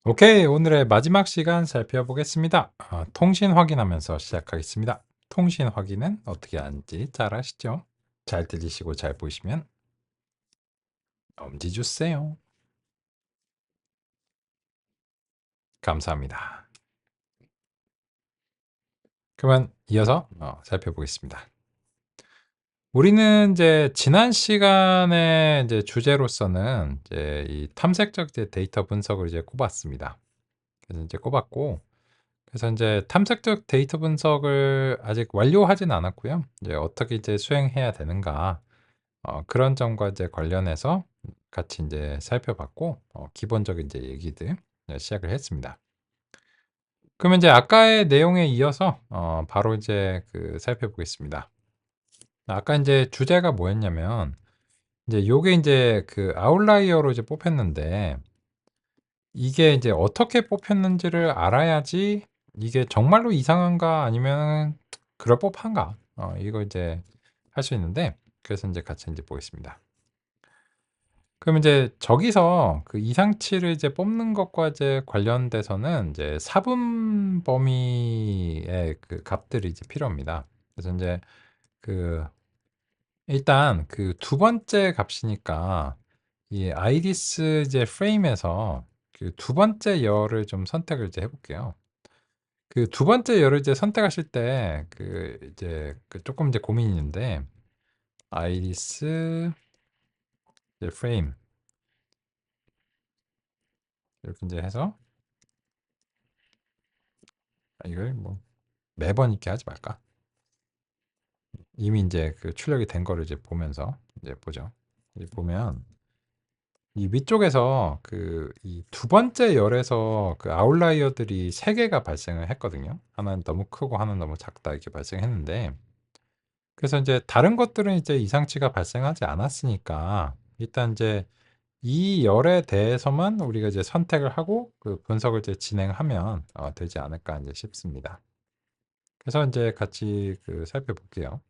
오케이. 오늘의 마지막 시간 살펴보겠습니다. 통신 확인하면서 시작하겠습니다. 통신 확인은 어떻게 하는지 잘 아시죠? 잘 들리시고 잘 보이시면 엄지 주세요. 감사합니다. 그러면 이어서 살펴보겠습니다. 우리는 이제 지난 시간에 이제 주제로서는 이제 이 탐색적 이제 데이터 분석을 이제 꼽았습니다. 그래서 이제 꼽았고, 그래서 이제 탐색적 데이터 분석을 아직 완료하진 않았고요. 이제 어떻게 이제 수행해야 되는가, 그런 점과 이제 관련해서 같이 이제 살펴봤고, 기본적인 이제 얘기들 시작을 했습니다. 그러면 이제 아까의 내용에 이어서 바로 이제 살펴보겠습니다. 아까 이제 주제가 뭐였냐면, 이제 요게 이제 아웃라이어로 이제 뽑혔는데, 이게 이제 어떻게 뽑혔는지를 알아야지 이게 정말로 이상한가 아니면 그럴 법한가, 이거 이제 할 수 있는데, 그래서 이제 같이 이제 보겠습니다. 그럼 이제 저기서 그 이상치를 이제 뽑는 것과 이제 관련돼서는 이제 사분 범위의 그 값들이 이제 필요합니다. 그래서 이제 그 일단 그 두 번째 값이니까 이 아이리스 이제 프레임에서 그 두 번째 열을 좀 선택을 이제 해볼게요. 그 두 번째 열을 이제 선택하실 때 이제 조금 이제 고민이 있는데, 아이리스 이제 프레임 이렇게 이제 해서, 이걸 뭐 매번 이렇게 하지 말까? 이미 이제 그 출력이 된 거를 이제 보면서 이제 보죠. 이제 보면 이 위쪽에서 이 두 번째 열에서 그 아웃라이어들이 세 개가 발생을 했거든요. 하나는 너무 크고 하나는 너무 작다 이렇게 발생했는데, 그래서 이제 다른 것들은 이제 이상치가 발생하지 않았으니까 일단 이제 이 열에 대해서만 우리가 이제 선택을 하고 그 분석을 이제 진행하면 되지 않을까 이제 싶습니다. 그래서 이제 같이 살펴볼게요.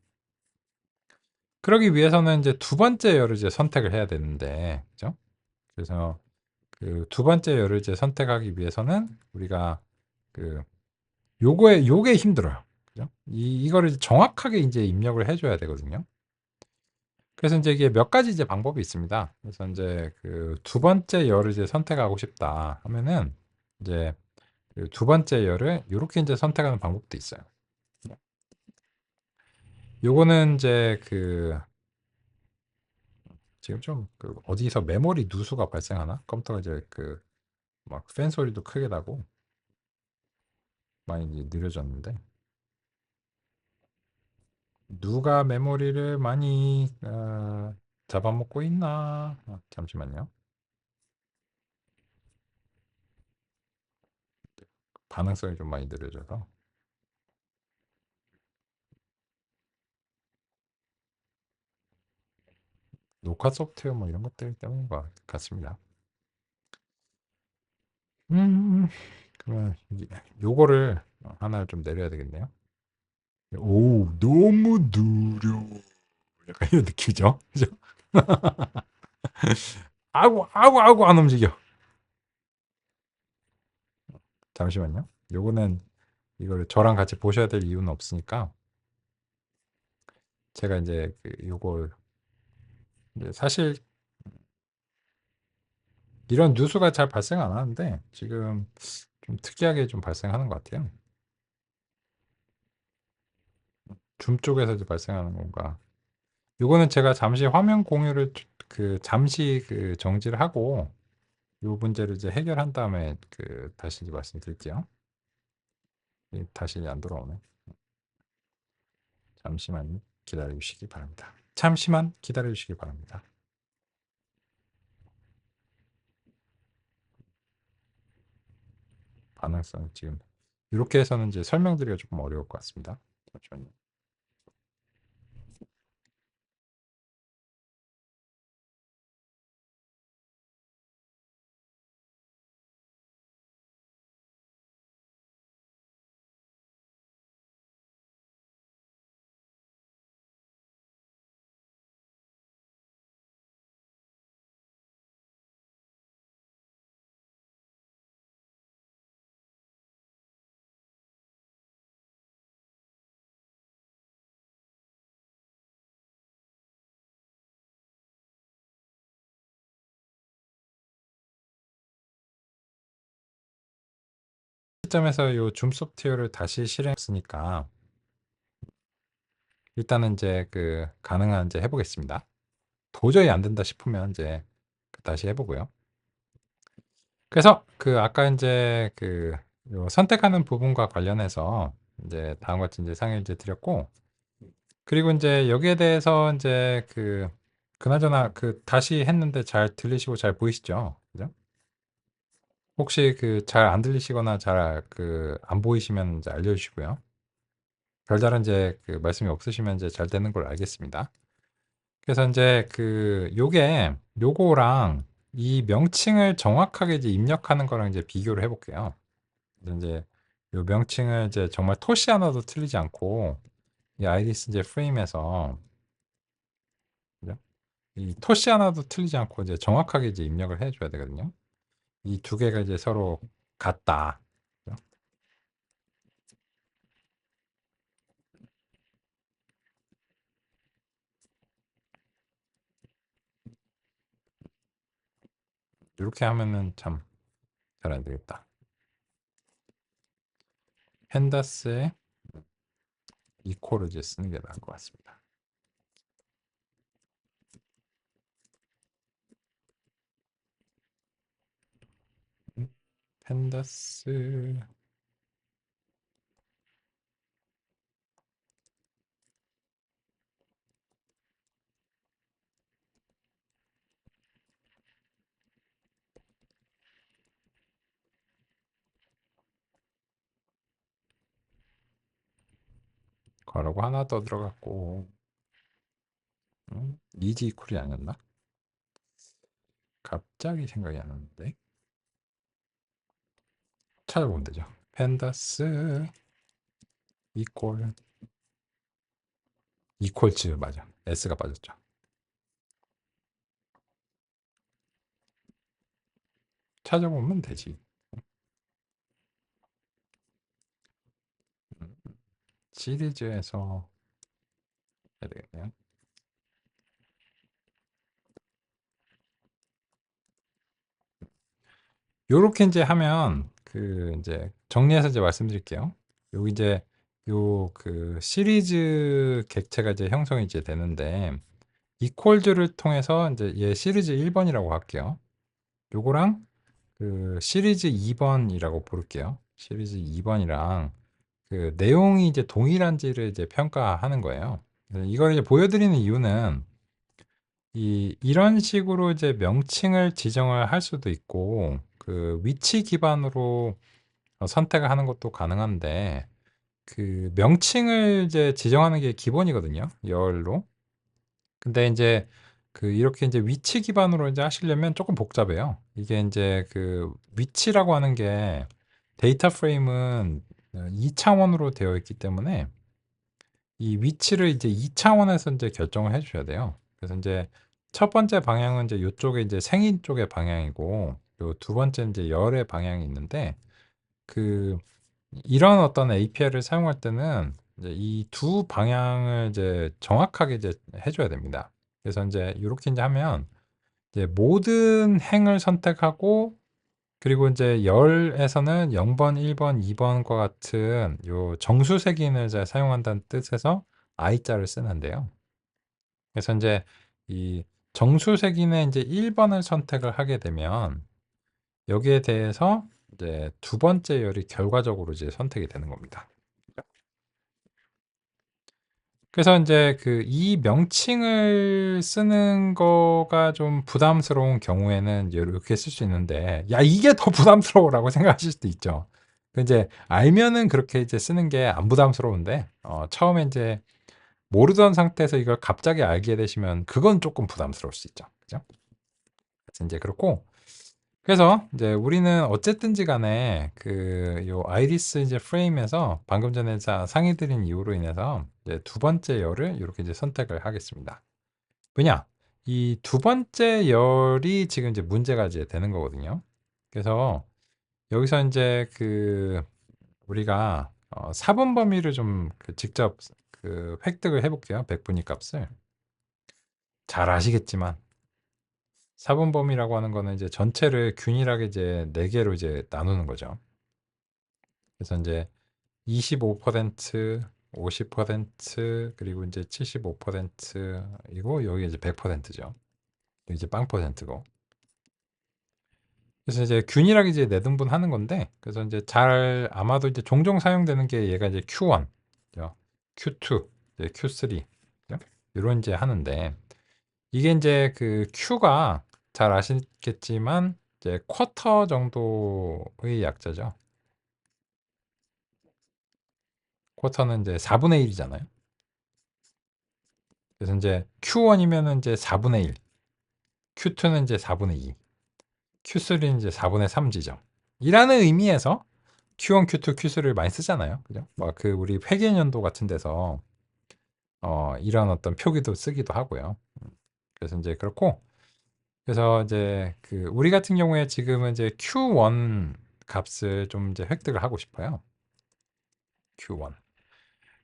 그러기 위해서는 이제 두 번째 열을 이제 선택을 해야 되는데, 그죠? 그래서 그 두 번째 열을 이제 선택하기 위해서는 우리가 그 요게 힘들어요. 그죠? 이거를 정확하게 이제 입력을 해줘야 되거든요. 그래서 이제 이게 몇 가지 이제 방법이 있습니다. 그래서 이제 그 두 번째 열을 이제 선택하고 싶다 하면은 이제 그 두 번째 열을 이렇게 이제 선택하는 방법도 있어요. 요거는 이제 지금 좀 어디서 메모리 누수가 발생하나? 컴퓨터가 이제 막 팬 소리도 크게 나고 많이 이제 느려졌는데, 누가 메모리를 많이 잡아먹고 있나? 잠시만요. 반응성이 좀 많이 느려져서 녹화 소프트웨어 뭐 이런 것들 때문인 것 같습니다. 음, 그러면 요거를 하나 좀 내려야 되겠네요. 오, 너무 느려. 약간 이런 느낌이죠. 그죠? 아구, 아구, 아구 안 움직여. 잠시만요. 요거는 이걸 저랑 같이 보셔야 될 이유는 없으니까 제가 이제 요걸 이제 사실 이런 뉴스가 잘 발생 안 하는데 지금 좀 특이하게 좀 발생하는 것 같아요. 줌 쪽에서 이제 발생하는 건가. 요거는 제가 잠시 화면 공유를 잠시 정지를 하고 요 문제를 이제 해결한 다음에 다시 이제 말씀드릴게요. 다시 안 돌아오네. 잠시만 기다려 주시기 바랍니다. 잠시만 기다려 주시기 바랍니다. 반응성 지금 이렇게 해서는 이제 설명드리기가 조금 어려울 것 같습니다. 잠시만요. 시점에서 요 줌 소프트웨어를 다시 실행했으니까 일단은 이제 그 가능한 이제 해보겠습니다. 도저히 안 된다 싶으면 이제 다시 해보고요. 그래서 그 아까 이제 그요 선택하는 부분과 관련해서 이제 다음과 같이 이제 상의를 이제 드렸고, 그리고 이제 여기에 대해서 이제 그나저나 다시 했는데 잘 들리시고 잘 보이시죠? 그죠? 혹시 잘 안 들리시거나 잘 안 보이시면 이제 알려주시고요. 별다른 이제 말씀이 없으시면 이제 잘 되는 걸 알겠습니다. 그래서 이제 요거랑 이 명칭을 정확하게 이제 입력하는 거랑 이제 비교를 해볼게요. 그래서 이제 요 명칭을 이제 정말 토시 하나도 틀리지 않고 이 아이리스 이제 프레임에서 그죠? 이 토시 하나도 틀리지 않고 이제 정확하게 이제 입력을 해줘야 되거든요. 이 두 개가 이제 서로 같다. 그죠? 이렇게 하면은 참 잘 안 되겠다. 펜다스에 이코를 이제 쓰는 게 나을 것 같습니다. 펜다스 거라고 하나 더 들어갔고, 이지 이퀄이 아니었나? 갑자기 생각이 안 나는데 찾아보면 되죠. 펜다스 이퀄 이퀄츠 맞아. S가 빠졌죠. 찾아보면 되지. 음, 시리즈에서 해야 되겠네요. 요렇게 이제 하면 이제 정리해서 이제 말씀드릴게요. 여기 이제 요 시리즈 객체가 이제 형성이 이제 되는데 이퀄즈를 통해서 이제 얘 시리즈 1번이라고 할게요. 요거랑 시리즈 2번이라고 부를게요. 시리즈 2번이랑 내용이 이제 동일한지를 이제 평가하는 거예요. 이걸 이제 보여드리는 이유는 이런 식으로 이제 명칭을 지정을 할 수도 있고 위치 기반으로 선택을 하는 것도 가능한데 명칭을 이제 지정하는 게 기본이거든요. 열로. 근데 이제 이렇게 이제 위치 기반으로 이제 하시려면 조금 복잡해요. 이게 이제 위치라고 하는 게 데이터 프레임은 2차원으로 되어 있기 때문에 이 위치를 이제 2차원에서 이제 결정을 해 주셔야 돼요. 그래서 이제 첫 번째 방향은 이제 요쪽에 이제 생인 쪽의 방향이고 요 두 번째는 이제 열의 방향이 있는데 그 이런 어떤 API를 사용할 때는 이제 이 두 방향을 이제 정확하게 이제 해 줘야 됩니다. 그래서 이제 요렇게 이제 하면 이제 모든 행을 선택하고 그리고 이제 열에서는 0번, 1번, 2번과 같은 요 정수색인을 이제 사용한다는 뜻에서 I자를 쓰는데요. 그래서 이제 이 정수색인의 이제 1번을 선택을 하게 되면 여기에 대해서 이제 두 번째 열이 결과적으로 이제 선택이 되는 겁니다. 그래서 이제 이 명칭을 쓰는 거가 좀 부담스러운 경우에는 이렇게 쓸 수 있는데, 야, 이게 더 부담스러워라고 생각하실 수도 있죠. 이제 알면은 그렇게 이제 쓰는 게 안 부담스러운데, 처음에 이제 모르던 상태에서 이걸 갑자기 알게 되시면 그건 조금 부담스러울 수 있죠. 그죠? 그래서 이제 그렇고, 그래서 이제 우리는 어쨌든지 간에 요 아이리스 이제 프레임에서 방금 전에 상의 드린 이유로 인해서 이제 두 번째 열을 이렇게 이제 선택을 하겠습니다. 왜냐? 이 두 번째 열이 지금 이제 문제가 이제 되는 거거든요. 그래서 여기서 이제 우리가 4분 범위를 좀 직접 획득을 해볼게요. 백분위 값을. 잘 아시겠지만 4분 범위라고 하는 거는 이제 전체를 균일하게 이제 4개로 이제 나누는 거죠. 그래서 이제 25%, 50% 그리고 이제 75%이고 여기 이제 100%죠. 이제 빵 퍼센트고. 그래서 이제 균일하게 이제 내등분하는 건데, 그래서 이제 잘 아마도 이제 종종 사용되는 게 얘가 이제 Q1, Q2, 이제 Q3 이런 이제 하는데, 이게 이제 그 Q가 잘 아시겠지만 이제 쿼터 정도의 약자죠. 쿼터는 이제 4분의 1이잖아요. 그래서 이제 Q1이면은 이제 4분의 1, Q2는 이제 4분의 2, Q3는 이제 4분의 3 지점. 이라는 의미에서 Q1, Q2, Q3를 많이 쓰잖아요. 그죠? 뭐 그 우리 회계연도 같은 데서 이런 어떤 표기도 쓰기도 하고요. 그래서 이제 그렇고, 그래서 이제 그 우리 같은 경우에 지금은 이제 Q1 값을 좀 이제 획득을 하고 싶어요. Q1.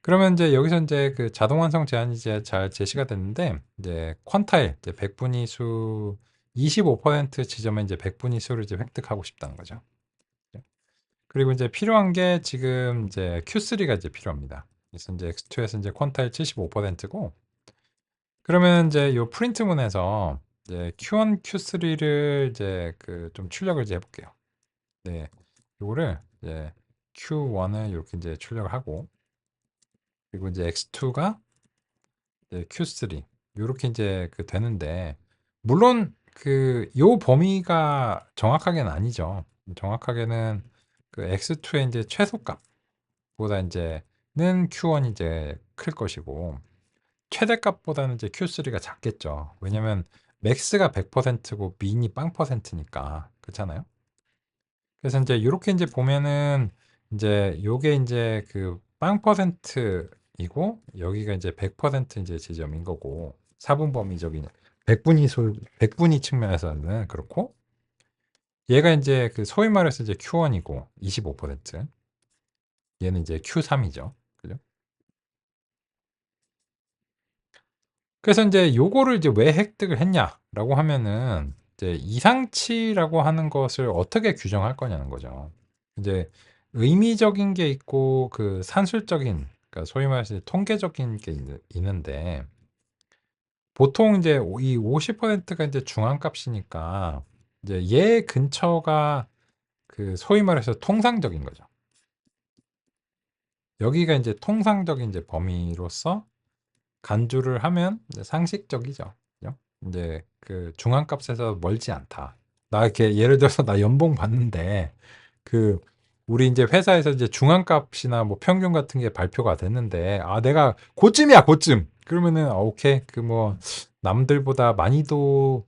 그러면 이제 여기서 이제 그 자동 완성 제한이 이제 잘 제시가 됐는데, 이제 퀀타일, 이제 백분위수 25% 지점에 이제 백분위수를 이제 획득하고 싶다는 거죠. 그리고 이제 필요한 게 지금 이제 Q3가 이제 필요합니다. 그래서 이제 X2에서 이제 퀀타일 75%고, 그러면 이제 요 프린트문에서 이제 Q1, Q3를 이제 그 좀 출력을 이제 해볼게요. 네, 요거를 이제 Q1을 이렇게 이제 출력을 하고, 그리고 이제 X2가 Q3 요렇게 이제 그 되는데, 물론 그 요 범위가 정확하게는 아니죠. 정확하게는 그 X2의 이제 최소값보다 이제는 Q1이 이제 클 것이고, 최대값보다는 이제 Q3가 작겠죠. 왜냐면 맥스가 100%고 민이 빵 퍼센트니까. 그렇잖아요. 그래서 이제 요렇게 이제 보면은 이제 요게 이제 그 빵 퍼센트이고 여기가 이제 100% 이제 지점인 거고, 사분 범위적인 백분위 측면에서는 그렇고, 얘가 이제 그 소위 말해서 이제 Q1이고 25%, 얘는 이제 Q3이죠. 그죠? 그래서 이제 요거를 이제 왜 획득을 했냐라고 하면은 이제 이상치라고 하는 것을 어떻게 규정할 거냐는 거죠. 이제 의미적인 게 있고 그 산술적인, 그러니까 소위 말해서 통계적인 게 있는데, 보통 이제 이 50%가 이제 중앙값이니까 이제 얘 근처가 그 소위 말해서 통상적인 거죠. 여기가 이제 통상적인 이제 범위로서 간주를 하면 이제 상식적이죠. 그죠? 이제 그 중앙값에서 멀지 않다. 나 이렇게 예를 들어서 나 연봉 받는데 그 우리 이제 회사에서 이제 중앙값이나 뭐 평균 같은 게 발표가 됐는데, 아 내가 고쯤이야 고쯤. 그러면은 오케이, 그 뭐 남들보다 많이도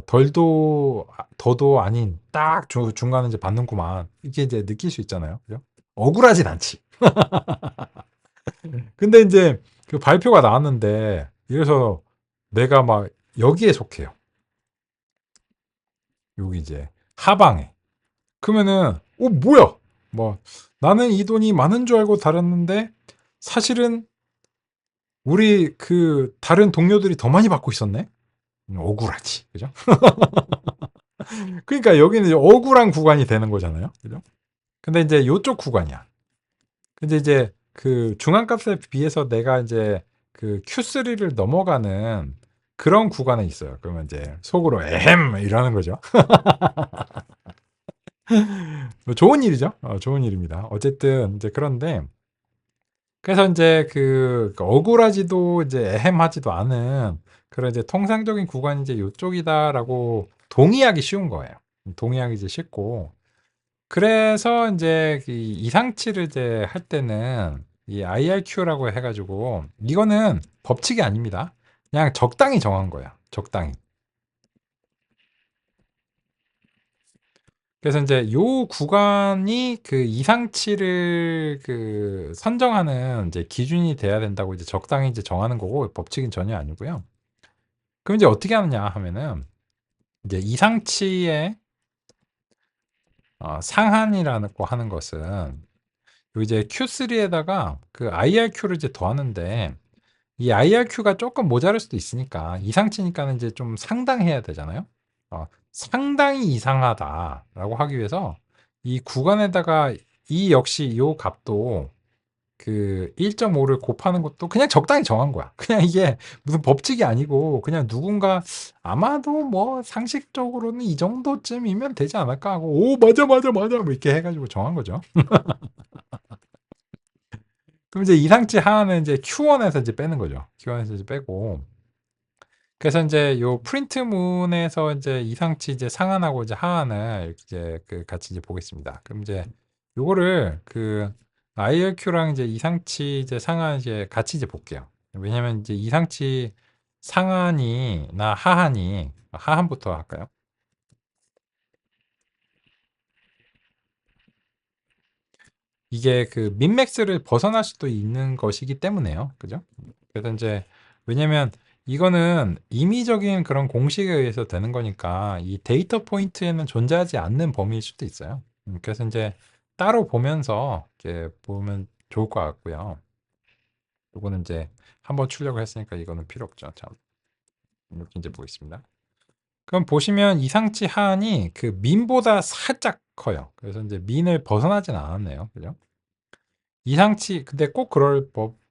덜도 더도 아닌 딱 중간에 이제 받는구만. 이게 이제 느낄 수 있잖아요. 그죠? 억울하진 않지. 근데 이제 그 발표가 나왔는데, 이래서 내가 막 여기에 속해요. 여기 이제 하방에. 그러면은 뭐야? 뭐 나는 이 돈이 많은 줄 알고 달았는데 사실은 우리 그 다른 동료들이 더 많이 받고 있었네. 억울하지, 그죠? 그러니까 여기는 이제 억울한 구간이 되는 거잖아요, 그죠? 근데 이제 요쪽 구간이야. 근데 이제 그 중앙값에 비해서 내가 이제 그 Q3를 넘어가는 그런 구간에 있어요. 그러면 이제 속으로 에헴 이러는 거죠. 좋은 일이죠. 좋은 일입니다. 어쨌든 이제 그런데, 그래서 이제 그 억울하지도 이제 애매하지도 않은 그런 이제 통상적인 구간이 이제 요쪽이다라고 동의하기 쉬운 거예요. 동의하기 이제 쉽고, 그래서 이제 이 이상치를 이제 할 때는 이 IRQ라고 해가지고, 이거는 법칙이 아닙니다. 그냥 적당히 정한 거야. 적당히. 그래서 이제 요 구간이 그 이상치를 그 선정하는 이제 기준이 돼야 된다고 이제 적당히 이제 정하는 거고, 법칙은 전혀 아니고요. 그럼 이제 어떻게 하느냐 하면은, 이제 이상치의 상한이라고 하는 것은 요 이제 Q3에다가 그 IRQ를 이제 더하는데, 이 IRQ가 조금 모자랄 수도 있으니까 이상치니까는 이제 좀 상당해야 되잖아요. 상당히 이상하다라고 하기 위해서 이 구간에다가 이 역시 요 값도 그 1.5를 곱하는 것도 그냥 적당히 정한 거야. 그냥 이게 무슨 법칙이 아니고 그냥 누군가 아마도 뭐 상식적으로는 이 정도쯤이면 되지 않을까 하고 오 맞아 맞아 맞아 뭐 이렇게 해가지고 정한 거죠. 그럼 이제 이상치 하나는 이제 Q1에서 이제 빼는 거죠. Q1에서 이제 빼고 그래서 이제 요 프린트문에서 이제 이상치 이제 상한하고 이제 하한을 이제 그 같이 이제 보겠습니다. 그럼 이제 요거를 그 IRQ랑 이제 이상치 이제 상한 이제 같이 이제 볼게요. 왜냐면 이제 이상치 상한이나 하한이 하한부터 할까요? 이게 그 민맥스를 벗어날 수도 있는 것이기 때문에요. 그죠? 그래서 이제 왜냐면 이거는 임의적인 그런 공식에 의해서 되는 거니까 이 데이터 포인트에는 존재하지 않는 범위일 수도 있어요. 그래서 이제 따로 보면서 이렇게 보면 좋을 것 같고요. 요거는 이제 한번 출력을 했으니까 이거는 필요 없죠. 참 이렇게 이제 보겠습니다. 그럼 보시면 이상치 하한이 그 민보다 살짝 커요. 그래서 이제 민을 벗어나진 않았네요. 그죠? 이상치 근데 꼭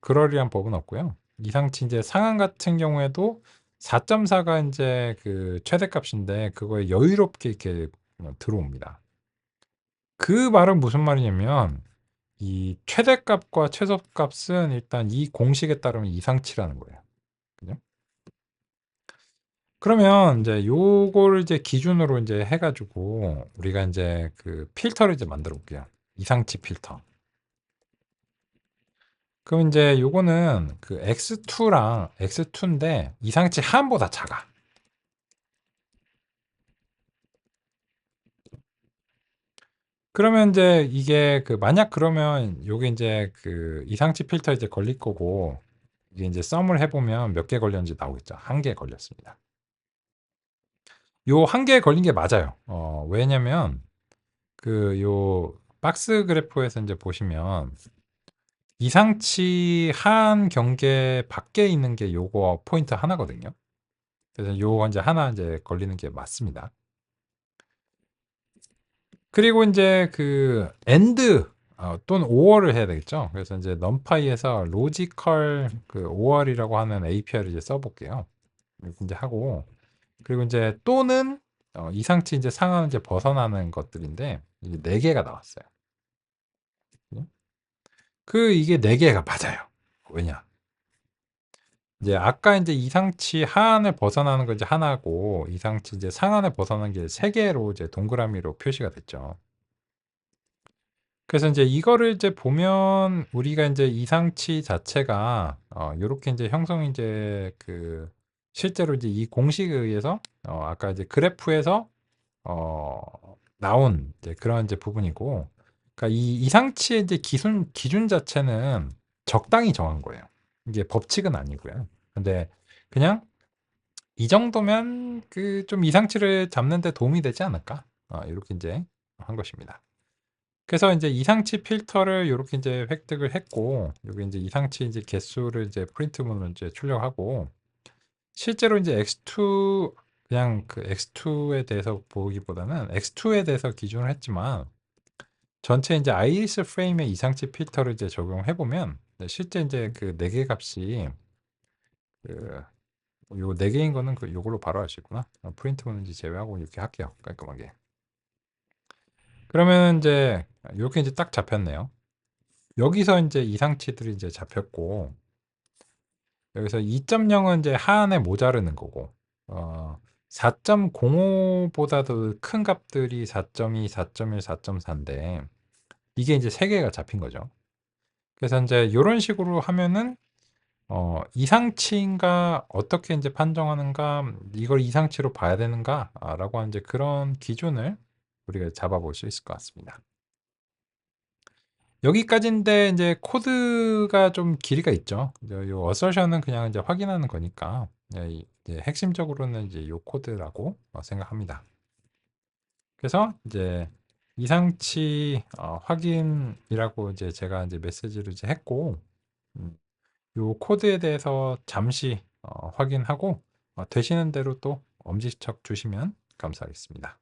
그러리란 법은 없고요. 이상치 이제 상한 같은 경우에도 4.4가 이제 그 최대값인데 그거에 여유롭게 이렇게 들어옵니다. 그 말은 무슨 말이냐면 이 최대값과 최소값은 일단 이 공식에 따르면 이상치라는 거예요. 그죠? 그러면 이제 요거를 이제 기준으로 이제 해가지고 우리가 이제 그 필터를 이제 만들어 볼게요. 이상치 필터. 그럼 이제 요거는 그 x2랑 x2인데 이상치 하한보다 작아. 그러면 이제 이게 그 만약 그러면 요게 이제 그 이상치 필터 이제 걸릴 거고 이게 이제 썸을 해보면 몇 개 걸렸는지 나오겠죠. 한 개 걸렸습니다. 요 한 개 걸린 게 맞아요. 왜냐면 그 요 박스 그래프에서 이제 보시면 이상치 하한 경계 밖에 있는 게 요거 포인트 하나거든요. 그래서 요거 이제 하나 이제 걸리는 게 맞습니다. 그리고 이제 그 AND 또는 OR을 해야 되겠죠. 그래서 이제 numpy에서 logical 그 OR이라고 하는 API를 이제 써볼게요. 이렇게 이제 하고 그리고 이제 또는 이상치 이제 상한을 이제 벗어나는 것들인데 이게 네 개가 나왔어요. 그 이게 네 개가 맞아요. 왜냐? 이제 아까 이제 이상치 하한을 벗어나는 거 이제 하나고 이상치 이제 상한을 벗어나는 게 세 개로 이제 동그라미로 표시가 됐죠. 그래서 이제 이거를 이제 보면 우리가 이제 이상치 자체가 요렇게 이제 형성이 이제 그 실제로 이제 이 공식에 의해서 아까 이제 그래프에서 어 나온 이제 그런 이제 부분이고 그러니까 이 이상치의 이제 기준 자체는 적당히 정한 거예요. 이게 법칙은 아니고요. 근데 그냥 이 정도면 그 좀 이상치를 잡는 데 도움이 되지 않을까? 이렇게 이제 한 것입니다. 그래서 이제 이상치 필터를 요렇게 이제 획득을 했고 여기 이제 이상치 이제 개수를 이제 프린트문으로 이제 출력하고 실제로 이제 x2 그냥 그 x2에 대해서 보기보다는 x2에 대해서 기준을 했지만 전체 이제 iris 프레임의 이상치 필터를 이제 적용해 보면 실제 이제 그 네 개 값이 그 요 네 개인 거는 그 요걸로 바로 알 수 있구나. 프린트문은 이제 제외하고 이렇게 할게요. 깔끔하게. 그러면 이제 이렇게 이제 딱 잡혔네요. 여기서 이제 이상치들이 이제 잡혔고 여기서 2.0은 이제 하한에 모자르는 거고 4.05보다도 큰 값들이 4.2, 4.1, 4.4인데 이게 이제 세 개가 잡힌 거죠. 그래서 이제 이런 식으로 하면은 이상치인가 어떻게 이제 판정하는가 이걸 이상치로 봐야 되는가라고 하는 이제 그런 기준을 우리가 잡아볼 수 있을 것 같습니다. 여기까지인데 이제 코드가 좀 길이가 있죠. 요 어서션은 그냥 이제 확인하는 거니까 이제 핵심적으로는 이제 요 코드라고 생각합니다. 그래서 이제 이상치 확인이라고 이제 제가 이제 메시지를 이제 했고 음, 요 코드에 대해서 잠시 확인하고 되시는 대로 또 엄지척 주시면 감사하겠습니다.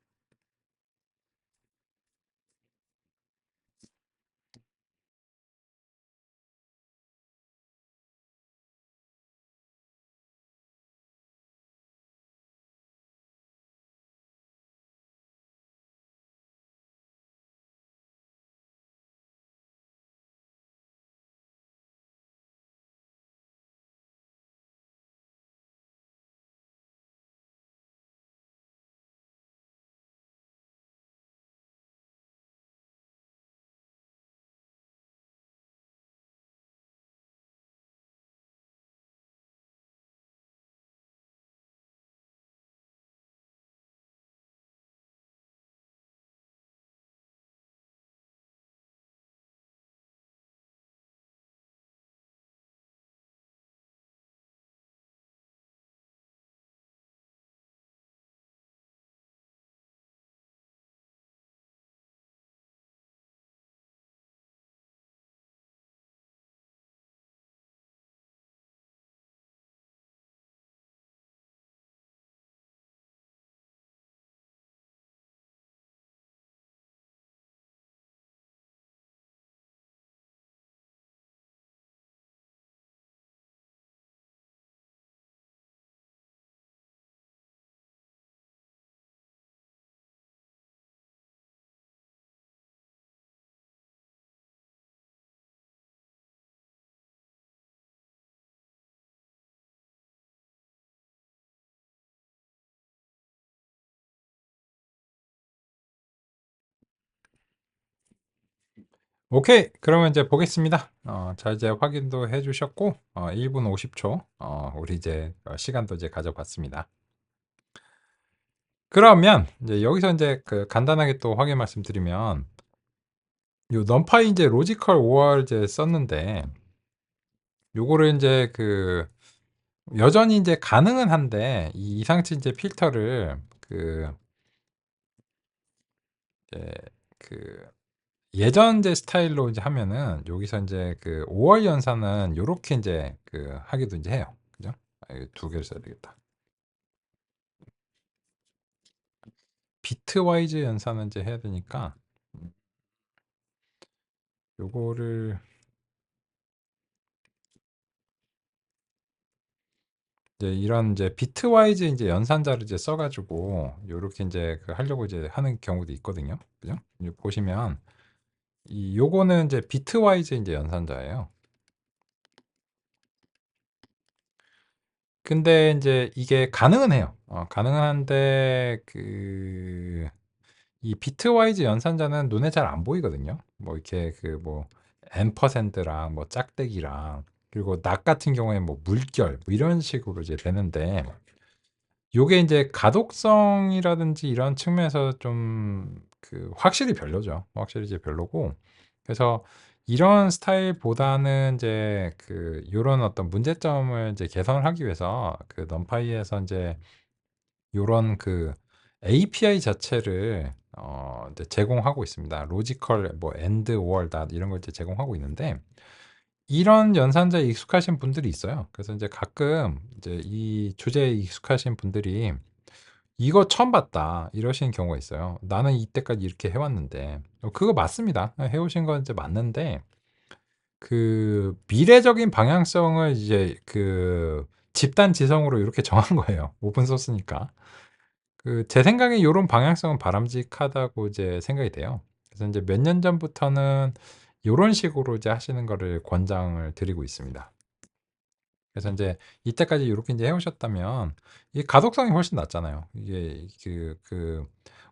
오케이. 그러면 이제 보겠습니다. 자, 이제 확인도 해 주셨고, 1분 50초, 우리 이제 시간도 이제 가져봤습니다. 그러면 이제 여기서 이제 그 간단하게 또 확인 말씀드리면, 요 넘파이 이제 로지컬 5월 이제 썼는데, 요거를 이제 그 여전히 이제 가능은 한데, 이 이상치 이제 필터를 이제 그 예전 이제 스타일로 이제 하면은 여기서 이제 그 5월 연산은 요렇게 이제 하기도 이제 해요. 그죠? 이거 두 개를 써야 되겠다. 비트와이즈 연산은 이제 해야 되니까 요거를 이제 이런 이제 비트와이즈 이제 연산자를 이제 써가지고 요렇게 이제 하려고 이제 하는 경우도 있거든요. 그죠? 이제 보시면 이 요거는 이제 비트와이즈 이제 연산자예요. 근데 이제 이게 가능은 해요. 가능은 한데 이 비트와이즈 연산자는 눈에 잘 안 보이거든요. 뭐 이렇게 뭐 앰퍼샌드랑 뭐 짝대기랑 그리고 낙 같은 경우에 뭐 물결 뭐 이런 식으로 이제 되는데 요게 이제 가독성이라든지 이런 측면에서 좀 확실히 별로죠. 확실히 이제 별로고 그래서 이런 스타일보다는 이제 요런 어떤 문제점을 이제 개선을 하기 위해서 넘파이에서 이제 요런 API 자체를 이제 제공하고 있습니다. 로지컬 뭐 엔드 월 닷 이런 걸 이제 제공하고 있는데 이런 연산자에 익숙하신 분들이 있어요. 그래서 이제 가끔 이제 이 주제에 익숙하신 분들이 "이거 처음 봤다." 이러시는 경우가 있어요. "나는 이때까지 이렇게 해 왔는데." 그거 맞습니다. 해 오신 건 이제 맞는데 미래적인 방향성을 이제 집단 지성으로 이렇게 정한 거예요, 오픈 소스니까. 제 생각에 요런 방향성은 바람직하다고 이제 생각이 돼요. 그래서 인제 몇 년 전부터는 요런 식으로 이제 하시는 거를 권장을 드리고 있습니다. 그래서 인제 이때까지 요렇게 인제 해 오셨다면 이 가독성이 훨씬 낫잖아요. 이게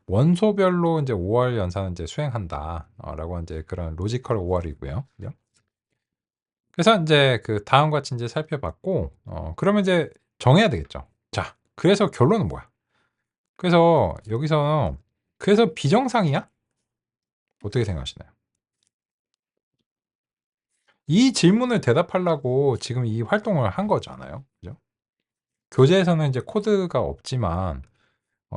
원소별로 인제 5월 연산을 인제 수행한다. 라고 인제 그런 로지컬 5 월이고요. 그죠? 그래서 인제 다음과 같이 인제 살펴봤고 그러면 이제 정해야 되겠죠. 자, 그래서 결론은 뭐야? 그래서 여기서 그래서 비정상이야? 어떻게 생각하시나요? 이 질문을 대답하려고 지금 이 활동을 한 거잖아요. 그죠? 교재에서는 이제 코드가 없지만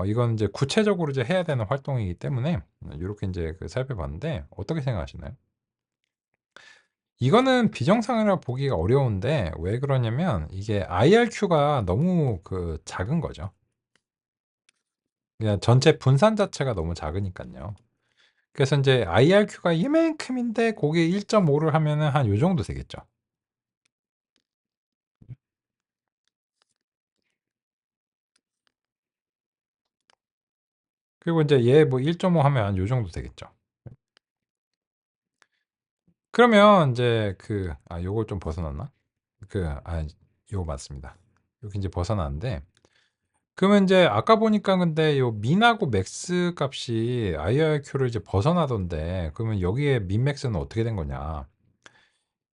이건 이제 구체적으로 이제 해야 되는 활동이기 때문에 요렇게 인제 살펴봤는데 어떻게 생각하시나요? 이거는 비정상이라고 보기가 어려운데 왜 그러냐면 이게 IRQ가 너무 작은 거죠. 그냥 전체 분산 자체가 너무 작으니깐요. 그래서 인제 IRQ가 이만큼인데 고게 1.5를 하면은 한 요 정도 되겠죠. 그리고 인제 얘 뭐 1.5 하면 한 요 정도 되겠죠. 그러면 인제 요걸 좀 벗어났나? 요거 맞습니다. 요게 인제 벗어났는데 그러면 인제 아까 보니까 근데 요 민하고 맥스 값이 IRQ를 이제 벗어나던데 그러면 여기에 민 맥스는 어떻게 된 거냐?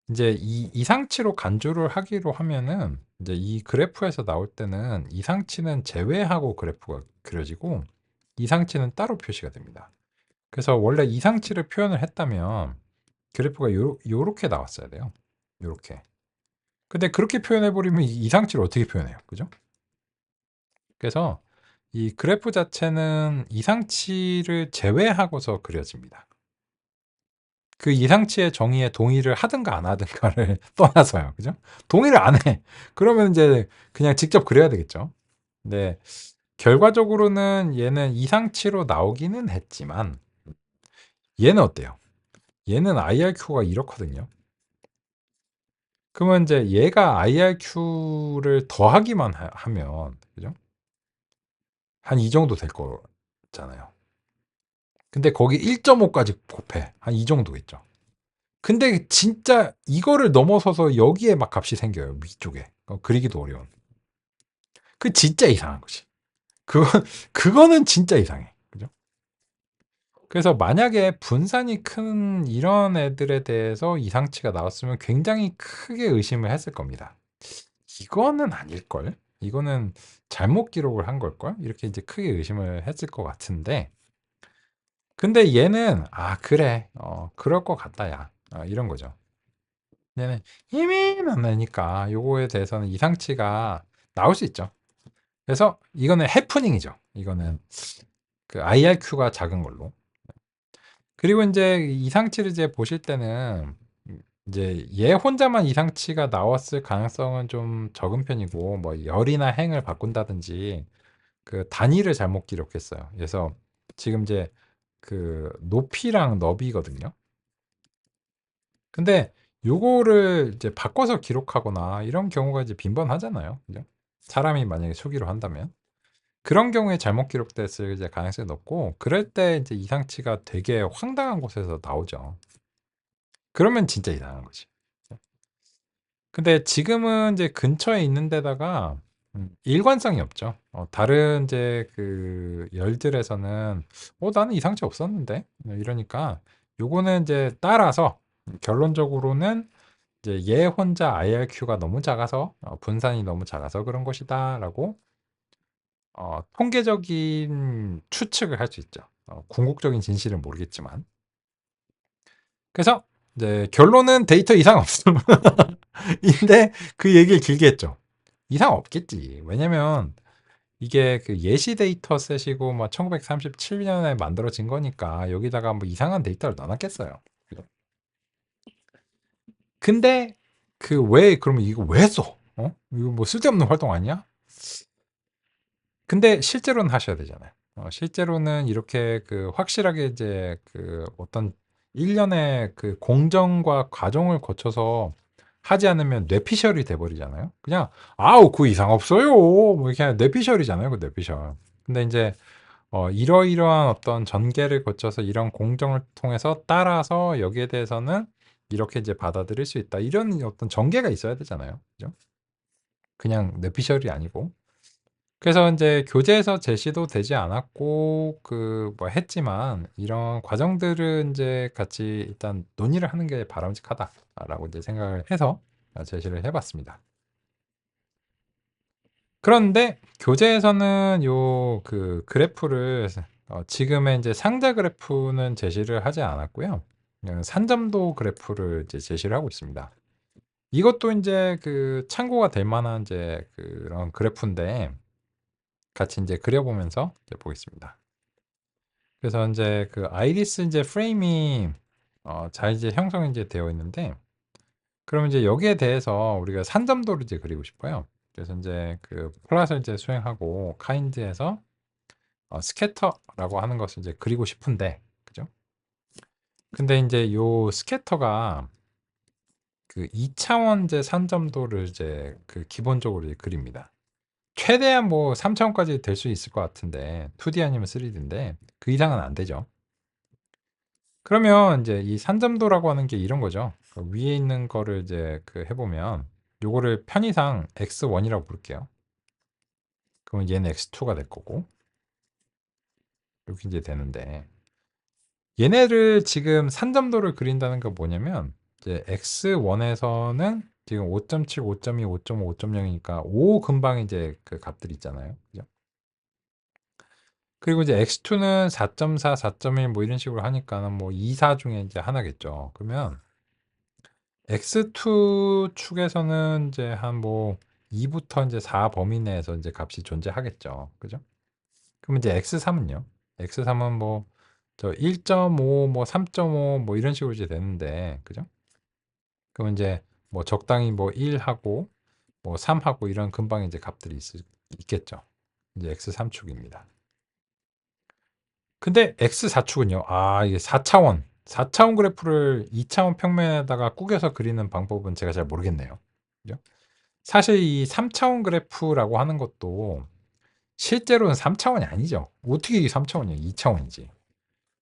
인제 이 이상치로 간주를 하기로 하면은 인제 이 그래프에서 나올 때는 이상치는 제외하고 그래프가 그려지고 이상치는 따로 표시가 됩니다. 그래서 원래 이상치를 표현을 했다면 그래프가 요렇게 나왔어야 돼요. 요렇게. 근데 그렇게 표현해 버리면 이 이상치를 어떻게 표현해요? 그죠? 그래서 이 그래프 자체는 이상치를 제외하고서 그려집니다. 그 이상치의 정의에 동의를 하든가 안 하든가를 떠나서요. 그죠? 동의를 안 해. 그러면 인제 그냥 직접 그려야 되겠죠. 근데 결과적으로는 얘는 이상치로 나오기는 했지만 얘는 어때요? 얘는 IRQ가 이렇거든요. 그러면 인제 얘가 IRQ를 더하기만 하면 그죠? 한 이 정도 될 거잖아요. 근데 거기 1.5 까지 곱해. 한 이 정도겠죠. 근데 진짜 이거를 넘어서서 여기에 막 값이 생겨요, 위쪽에. 그리기도 어려운. 진짜 이상한 거지. 그건 그거는 진짜 이상해. 그죠? 그래서 만약에 분산이 큰 이런 애들에 대해서 이상치가 나왔으면 굉장히 크게 의심을 했을 겁니다. '이거는 아닐걸? 이거는 잘못 기록을 한 걸걸?' 이렇게 이제 크게 의심을 했을 것 같은데, 근데 얘는 '아 그래. 그럴 것 같다 야.' 이런 거죠. 얘는 힘이 많으니까 요거에 대해서는 이상치가 나올 수 있죠. 그래서 이거는 해프닝이죠. 이거는 그 IRQ가 작은 걸로. 그리고 인제 이상치를 이제 보실 때는 인제 얘 혼자만 이상치가 나왔을 가능성은 좀 적은 편이고, 뭐 열이나 행을 바꾼다든지 그 단위를 잘못 기록했어요. 그래서 지금 이제 그 높이랑 너비거든요. 근데 요거를 이제 바꿔서 기록하거나 이런 경우가 이제 빈번하잖아요. 그죠? 사람이 만약에 수기로 한다면. 그런 경우에 잘못 기록됐을 이제 가능성이 높고, 그럴 때 이제 이상치가 되게 황당한 곳에서 나오죠. 그러면 진짜 이상한 거지. 근데 지금은 이제 근처에 있는 데다가 일관성이 없죠. 다른 이제 그 열들에서는 나는 이상치 없었는데?' 이러니까 요거는 이제 따라서 결론적으로는 이제 '얘 혼자 IRQ가 너무 작아서 분산이 너무 작아서 그런 것이다.'라고 통계적인 추측을 할 수 있죠. 궁극적인 진실은 모르겠지만. 그래서 이제 결론은 데이터 이상 없음. 인데 그 얘기를 길게 했죠. 이상 없겠지. 왜냐면 이게 그 예시 데이터 셋이고 막 1937 년에 만들어진 거니까 여기다가 뭐 이상한 데이터를 넣어 놨겠어요. 그죠? 근데 그 왜 그러면 이거 왜 써? 이거 뭐 쓸데없는 활동 아니야? 근데 실제로는 하셔야 되잖아요. 실제로는 이렇게 그 확실하게 이제 그 어떤 일련의 그 공정과 과정을 거쳐서 하지 않으면 뇌피셜이 돼 버리잖아요. 그냥 "아우 그 이상 없어요." 뭐 이렇게 뇌피셜이잖아요, 그 뇌피셜. 근데 인제 이러이러한 어떤 전개를 거쳐서 이런 공정을 통해서 따라서 여기에 대해서는 이렇게 이제 받아들일 수 있다. 이런 어떤 전개가 있어야 되잖아요. 그죠? 그냥 뇌피셜이 아니고. 그래서 인제 교재에서 제시도 되지 않았고 그 뭐 했지만 이런 과정들을 인제 같이 일단 논의를 하는 게 바람직하다라고 이제 생각을 해서 제시를 해 봤습니다. 그런데 교재에서는 요 그 그래프를 지금의 인제 상자 그래프는 제시를 하지 않았고요. 그냥 산점도 그래프를 이제 제시를 하고 있습니다. 이것도 인제 그 참고가 될 만한 인제 그런 그래프인데 같이 인제 그려 보면서 이제 보겠습니다. 그래서 인제 그 아이리스 인제 프레임이 잘 이제 형성이 이제 되어 있는데, 그러면 이제 여기에 대해서 우리가 산점도를 이제 그리고 싶어요. 그래서 인제 그 플롯을 이제 수행하고 kind에서 스캐터라고 하는 것을 이제 그리고 싶은데, 그죠? 근데 인제 요 스캐터가 그 2 차원제 산점도를 이제 그 기본적으로 이제 그립니다. 최대한 뭐 3 차원까지 될 수 있을 것 같은데 2D 아니면 3D인데 그 이상은 안 되죠. 그러면 인제 이 산점도라고 하는 게 이런 거죠. 그 위에 있는 거를 이제 그 해 보면 요거를 편의상 x1이라고 부를게요. 그러면 얘는 x2가 될 거고 요렇게 인제 되는데, 얘네를 지금 산점도를 그린다는 건 뭐냐면 이제 x1에서는 지금 5.7, 5.2, 5.5, 5.0 이니까 5 근방에 이제 그 값들이 있잖아요. 그죠? 그리고 이제 x2는 4.4, 4.1 뭐 이런 식으로 하니까는 뭐 2, 4 중에 인제 하나겠죠. 그러면 x2 축에서는 이제 한 뭐 2 부터 인제 4 범위 내에서 인제 값이 존재하겠죠. 그죠? 그럼 이제 x3은요? x3은 뭐 1.5 뭐 3.5 뭐 이런 식으로 이제 되는데, 그죠? 그러면 인제 뭐 적당히 뭐 1 하고 뭐 3 하고 이런 근방에 이제 값들이 있겠죠. 이제 x3 축입니다. 근데 x4 축은요. 이게 4 차원, 4 차원 그래프를 2 차원 평면에다가 구겨서 그리는 방법은 제가 잘 모르겠네요. 그죠? 사실 이 3 차원 그래프라고 하는 것도 실제로는 3 차원이 아니죠. 어떻게 이게 3 차원이야. 2 차원이지.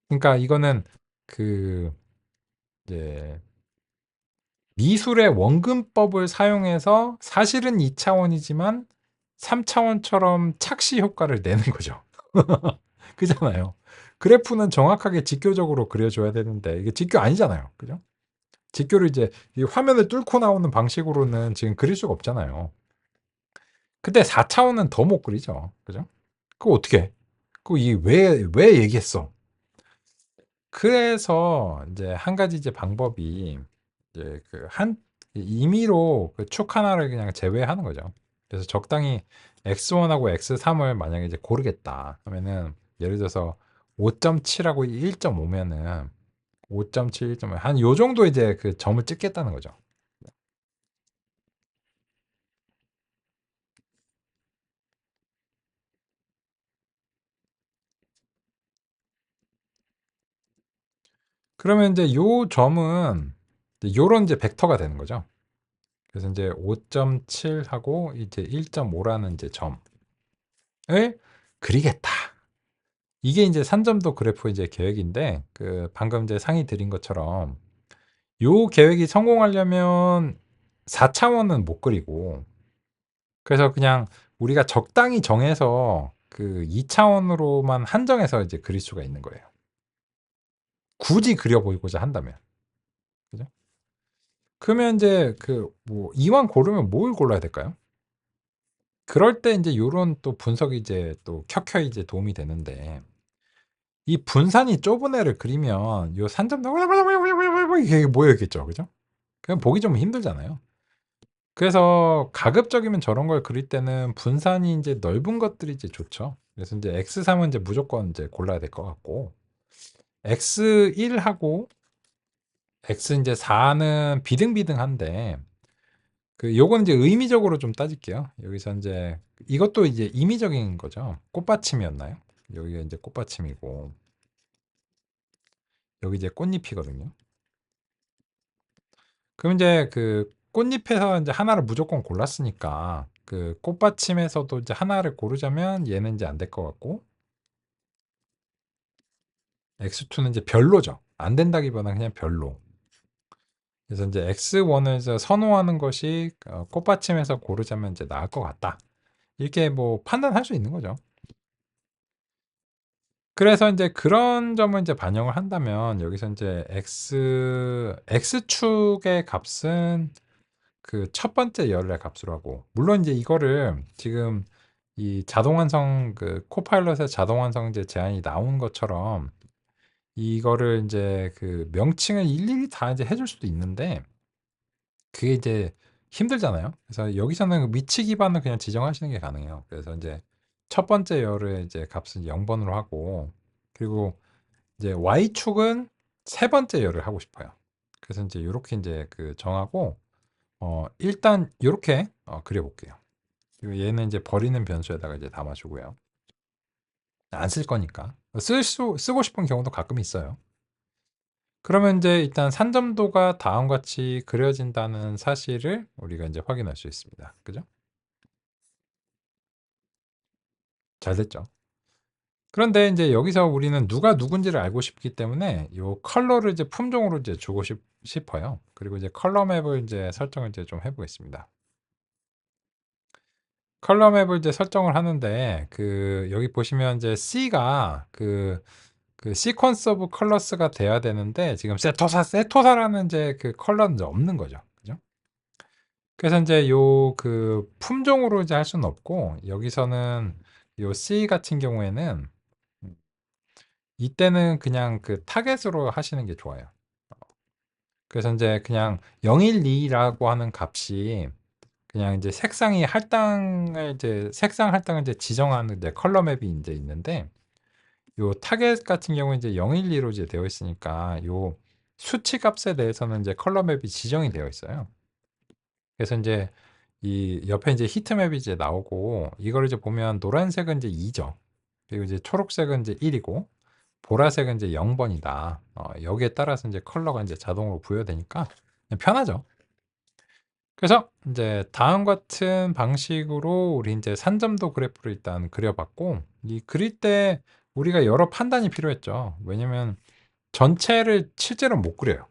그러니까 이거는 그 이제 미술의 원근법을 사용해서 사실은 2 차원이지만 3 차원처럼 착시 효과를 내는 거죠. 그잖아요. 그래프는 정확하게 직교적으로 그려줘야 되는데 이게 직교 아니잖아요. 그죠? 직교를 이제 이 화면을 뚫고 나오는 방식으로는 지금 그릴 수가 없잖아요. 근데 4차원은 더 못 그리죠. 그죠? 그거 어떻게 해? 그거 이 왜 얘기했어? 그래서 이제 한 가지 이제 방법이 이제 그 한 임의로 그 축 하나를 그냥 제외하는 거죠. 그래서 적당히 x1하고 x3을 만약에 이제 고르겠다 하면은 예를 들어서 5.7하고 1.5면은 5.7, 1.5 한 요 정도 이제 그 점을 찍겠다는 거죠. 그러면 이제 요 점은 이제 요런 이제 벡터가 되는 거죠. 그래서 이제 5.7하고 이제 1.5라는 이제 점을 그리겠다. 이게 이제 산점도 그래프 이제 계획인데 그 방금 이제 상의 드린 것처럼 요 계획이 성공하려면 4차원은 못 그리고 그래서 그냥 우리가 적당히 정해서 그 2차원으로만 한정해서 이제 그릴 수가 있는 거예요. 굳이 그려 보이고자 한다면. 그죠? 그러면 이제 그 뭐 이왕 고르면 뭘 골라야 될까요? 그럴 때 이제 요런 또 분석이 이제 또 켜켜이 이제 도움이 되는데 이 분산이 좁은 애를 그리면 요 산점도 이게 모여있겠죠. 그죠? 그냥 보기 좀 힘들잖아요. 그래서 가급적이면 저런 걸 그릴 때는 분산이 인제 넓은 것들이 이제 좋죠. 그래서 인제 x3은 이제 무조건 인제 골라야 될 것 같고 x1 하고 x 인제 4는 비등비등한데 그 요거는 이제 의미적으로 좀 따질게요. 여기서 인제 이것도 이제 임의적인 거죠. 꽃받침이었나요? 여기가 인제 꽃받침이고 여기 이제 꽃잎이거든요. 그럼 인제 그 꽃잎에서 인제 하나를 무조건 골랐으니까 그 꽃받침에서도 이제 하나를 고르자면 얘는 인제 안 될 것 같고 x2는 이제 별로죠. 안 된다기보다는 그냥 별로. 그래서 인제 x1을 이제 선호하는 것이 꽃받침에서 고르자면 이제 나을 것 같다. 이렇게 뭐 판단할 수 있는 거죠. 그래서 인제 그런 점을 인제 반영을 한다면 여기서 인제 x축의 값은 그 첫 번째 열의 값으로 하고 물론 인제 이거를 지금 이 자동 완성 그 코파일럿의 자동 완성제 제한이 나온 것처럼 이거를 인제 그 명칭을 일일이 다 이제 해줄 수도 있는데 그게 이제 힘들잖아요. 그래서 여기서는 그 위치 기반을 그냥 지정하시는 게 가능해요. 그래서 인제 첫 번째 열의 이제 값은 0 번으로 하고 그리고 이제 y축은 세 번째 열을 하고 싶어요. 그래서 인제 요렇게 인제 그 정하고 일단 요렇게 그려 볼게요. 그리고 얘는 이제 버리는 변수에다가 이제 담아 주고요. 안 쓸 거니까. 쓰고 싶은 경우도 가끔 있어요. 그러면 인제 일단 산점도가 다음과 같이 그려진다는 사실을 우리가 인제 확인할 수 있습니다. 그죠? 잘 됐죠. 그런데 인제 여기서 우리는 누가 누군지를 알고 싶기 때문에 요 컬러를 이제 품종으로 이제 주고 싶어요. 그리고 이제 컬러 맵을 인제 설정을 이제 좀 해 보겠습니다. 컬러 맵을 이제 설정을 하는데 그 여기 보시면 이제 C가 그 시퀀스 오브 컬러스가 돼야 되는데 지금 세토사라는 이제 그 컬러는 이제 없는 거죠. 그죠? 그래서 인제 요 그 품종으로 이제 할 수는 없고 여기서는 요 C 같은 경우에는 음 이때는 그냥 그 타겟으로 하시는 게 좋아요. 그래서 인제 그냥 012라고 하는 값이 그냥 인제 색상 할당을 이제 지정하는 이제 컬러 맵이 인제 있는데 요 타겟 같은 경우에 이제 012로 이제 되어 있으니까 요 수치 값에 대해서는 이제 컬러 맵이 지정이 되어 있어요. 그래서 인제 이 옆에 인제 히트 맵이 이제 나오고 이거를 이제 보면 노란색은 이제 2 죠. 그리고 이제 초록색은 이제 1 이고 보라색은 이제 0 번이다. 여기에 따라서 인제 컬러가 인제 자동으로 부여되니까 그냥 편하죠. 그래서 인제 다음 같은 방식으로 우리 인제 산점도 그래프를 일단 그려 봤고 이 그릴 때 우리가 여러 판단이 필요했죠. 왜냐면 전체를 실제로는 못 그려요.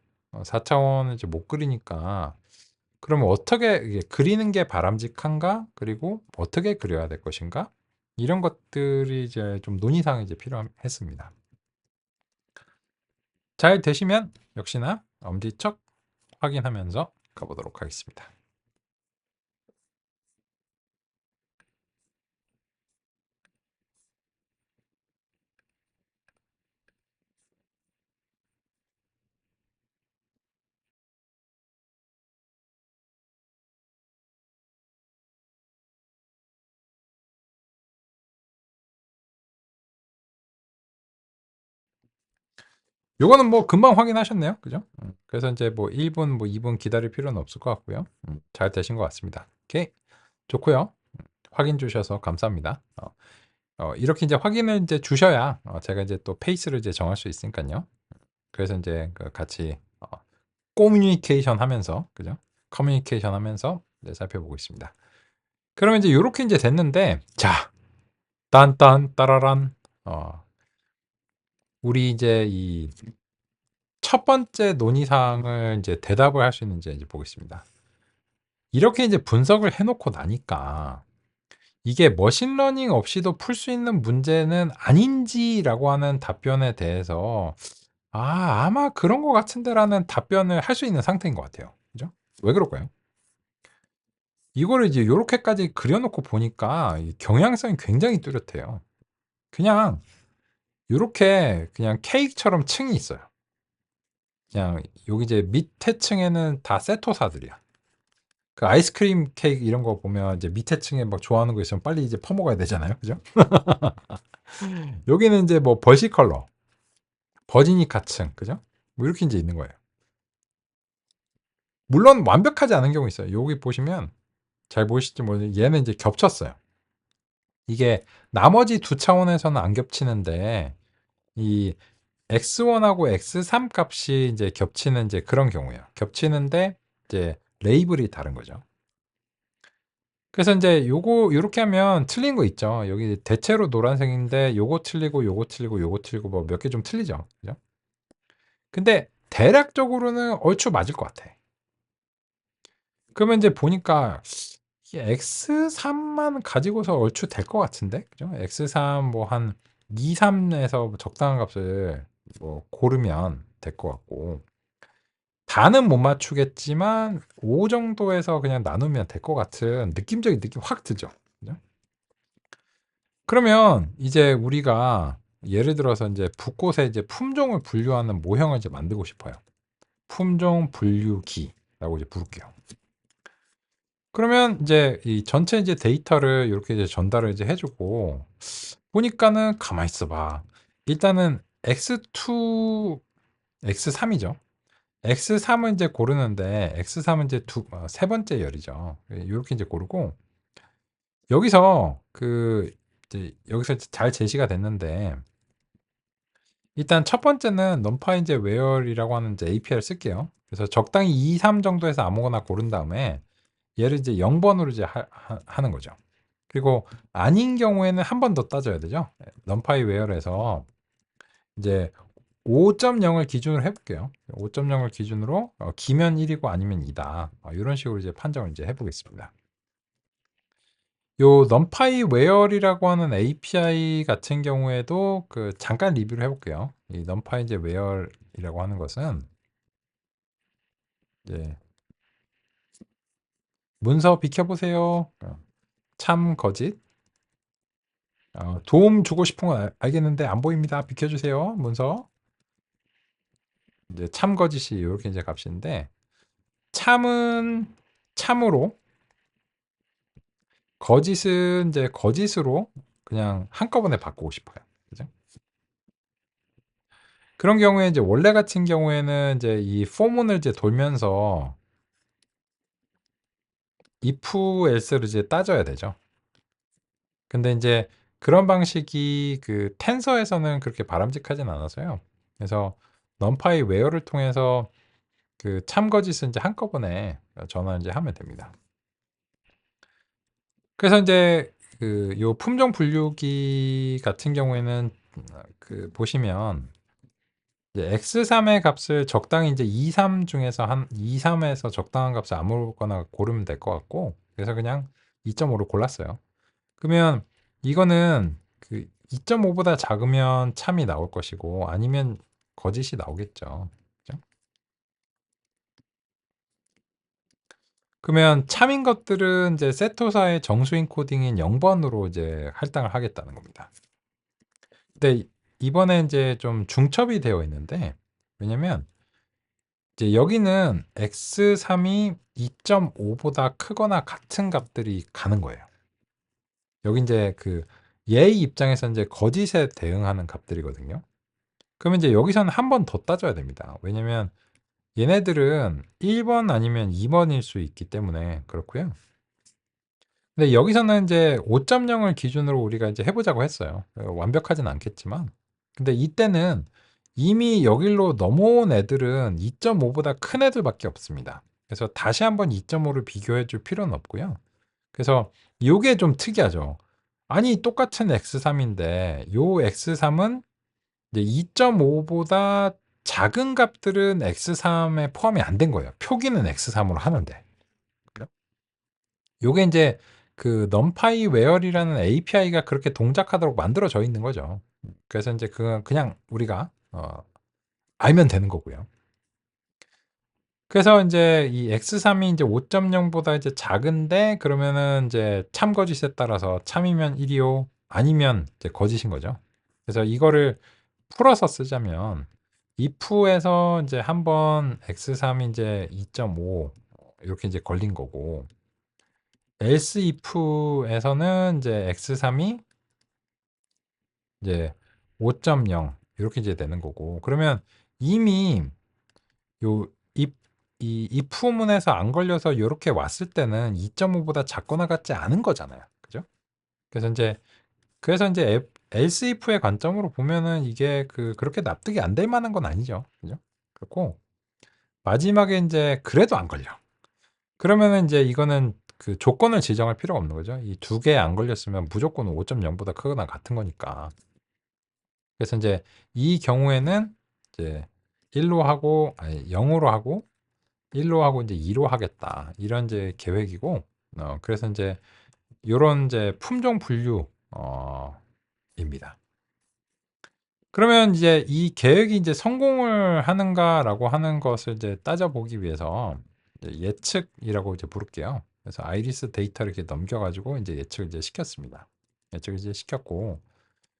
4 차원을 이제 못 그리니까 그러면 어떻게 이게 그리는 게 바람직한가? 그리고 어떻게 그려야 될 것인가? 이런 것들이 이제 좀 논의사항이 이제 필요했습니다. 잘 되시면 역시나 엄지척 확인하면서 가보도록 하겠습니다. 요거는 뭐 금방 확인하셨네요. 그죠? 그래서 이제 뭐 1분, 뭐 2분 기다릴 필요는 없을 것 같고요. 잘 되신 것 같습니다. 오케이. 좋고요. 확인 주셔서 감사합니다. 이렇게 이제 확인을 이제 주셔야 제가 이제 또 페이스를 이제 정할 수 있으니까요. 그래서 이제 그 같이 커뮤니케이션 하면서, 그죠? 커뮤니케이션 하면서 이제 살펴보고 있습니다. 그러면 이제 요렇게 이제 됐는데, 자, 딴딴 따라란, 우리 이제 이 첫 번째 논의사항을 이제 대답을 할 수 있는지 이제 보겠습니다. 이렇게 이제 분석을 해놓고 나니까 이게 머신러닝 없이도 풀 수 있는 문제는 아닌지라고 하는 답변에 대해서 아마 그런 것 같은데라는 답변을 할 수 있는 상태인 것 같아요. 그죠? 왜 그럴까요? 이거를 이제 요렇게까지 그려놓고 보니까 이 경향성이 굉장히 뚜렷해요. 그냥 요렇게 그냥 케이크처럼 층이 있어요. 그냥 여기 이제 밑에 층에는 다 세토사들이야. 그 아이스크림 케이크 이런 거 보면 이제 밑에 층에 막 좋아하는 거 있으면 빨리 이제 퍼먹어야 되잖아요. 그죠? 여기는 이제 뭐 버시 컬러, 버지니카층, 그죠? 뭐 이렇게 이제 있는 거예요. 물론 완벽하지 않은 경우 있어요. 여기 보시면 잘 보이실지 모르겠는데 얘는 이제 겹쳤어요. 이게 나머지 두 차원에서는 안 겹치는데 이 x1하고 x3 값이 이제 겹치는 이제 그런 경우예요. 겹치는데 이제 레이블이 다른 거죠. 그래서 이제 요거 요렇게 하면 틀린 거 있죠. 여기 대체로 노란색인데 요거 틀리고 요거 틀리고 요거 틀리고 뭐 몇 개 좀 틀리죠. 그죠? 근데 대략적으로는 얼추 맞을 것 같아. 그러면 이제 보니까 이게 x3만 가지고서 얼추 될 것 같은데, 그죠? x3 뭐 한 2, 3에서 적당한 값을 뭐 고르면 될 것 같고, 다는 못 맞추겠지만 5 정도에서 그냥 나누면 될 것 같은 느낌적인 느낌 확 들죠. 그죠? 그러면 이제 우리가 예를 들어서 이제 붓꽃의 이제 품종을 분류하는 모형을 이제 만들고 싶어요. 품종 분류기라고 이제 부를게요. 그러면 이제 이 전체 이제 데이터를 이렇게 이제 전달을 이제 해주고 보니까는 가만히 있어봐. 일단은 x2, x3이죠. x3은 이제 고르는데 x3은 이제 세 번째 열이죠. 이렇게 이제 고르고 여기서 이제 여기서 잘 제시가 됐는데 일단 첫 번째는 numPy 이제 where이라고 하는 이제 API를 쓸게요. 그래서 적당히 2, 3 정도에서 아무거나 고른 다음에 얘를 이제 0번으로 이제 하는 거죠. 그리고 아닌 경우에는 한 번 더 따져야 되죠. numpy where에서 이제 5.0을 기준으로 해볼게요. 5.0을 기준으로 기면 1이고 아니면 2다. 이런 식으로 이제 판정을 이제 해보겠습니다. 요 numpy where이라고 하는 API 같은 경우에도 잠깐 리뷰를 해볼게요. 이 numpy 이제 where이라고 하는 것은 이제 문서 비켜보세요. 참 거짓. 도움 주고 싶은 건 알겠는데 안 보입니다. 비켜주세요. 문서. 이제 참 거짓이 이렇게 이제 값인데 참은 참으로 거짓은 이제 거짓으로 그냥 한꺼번에 바꾸고 싶어요. 그죠? 그런 경우에 이제 원래 같은 경우에는 이제 이 포문을 이제 돌면서 if else를 이제 따져야 되죠. 근데 이제 그런 방식이 텐서에서는 그렇게 바람직하진 않아서요. 그래서 numpy where를 통해서 참거짓은 이제 한꺼번에 전환을 이제 하면 됩니다. 그래서 이제 요 품종 분류기 같은 경우에는 보시면 이제 x3의 값을 적당히 이제 2, 3 중에서 한 2, 3에서 적당한 값을 아무거나 고르면 될 것 같고 그래서 그냥 2.5로 골랐어요. 그러면 이거는 2.5보다 작으면 참이 나올 것이고 아니면 거짓이 나오겠죠. 그죠? 그러면 참인 것들은 이제 세토사의 정수인 코딩인 0번으로 이제 할당을 하겠다는 겁니다. 근데 이번에 이제 좀 중첩이 되어 있는데, 왜냐면 이제 여기는 x3이 2.5보다 크거나 같은 값들이 가는 거예요. 여기 이제 그 얘의 입장에서 이제 거짓에 대응하는 값들이거든요. 그러면 이제 여기서는 한 번 더 따져야 됩니다. 왜냐면 얘네들은 1번 아니면 2번일 수 있기 때문에 그렇고요. 근데 여기서는 이제 5.0을 기준으로 우리가 이제 해보자고 했어요. 완벽하진 않겠지만. 근데 이때는 이미 여기로 넘어온 애들은 2.5보다 큰 애들밖에 없습니다. 그래서 다시 한번 2.5를 비교해 줄 필요는 없고요. 그래서 요게 좀 특이하죠. 아니, 똑같은 x3인데 요 x3은 이제 2.5보다 작은 값들은 x3에 포함이 안 된 거예요. 표기는 x3으로 하는데. 요게 이제 그 numpy where이라는 API가 그렇게 동작하도록 만들어져 있는 거죠. 그래서 이제 그냥 우리가 알면 되는 거고요. 그래서 이제 이 x3이 이제 5.0보다 이제 작은데 그러면은 이제 참 거짓에 따라서 참이면 1이요, 아니면 이제 거짓인 거죠. 그래서 이거를 풀어서 쓰자면 if에서 이제 한번 x3이 이제 2.5 이렇게 이제 걸린 거고, else if에서는 이제 x3이 이제 5.0 이렇게 이제 되는 거고, 그러면 이미 요 if 이 if문에서 안 걸려서 이렇게 왔을 때는 2.5보다 작거나 같지 않은 거잖아요. 그죠? 그래서 이제 else if의 관점으로 보면은 이게 그렇게 납득이 안 될 만한 건 아니죠. 그죠? 그렇고 마지막에 이제 그래도 안 걸려. 그러면은 이제 이거는 그 조건을 지정할 필요가 없는 거죠. 이 두 개 안 걸렸으면 무조건 5.0보다 크거나 같은 거니까. 그래서 이제 이 경우에는 이제 1로 하고, 아니 0으로 하고 1로 하고 이제 2로 하겠다. 이런 이제 계획이고, 그래서 이제 요런 이제 품종 분류 입니다. 그러면 이제 이 계획이 이제 성공을 하는가라고 하는 것을 이제 따져보기 위해서 이제 예측이라고 이제 부를게요. 그래서 아이리스 데이터를 이렇게 넘겨가지고 이제 예측을 이제 시켰습니다. 예측을 이제 시켰고,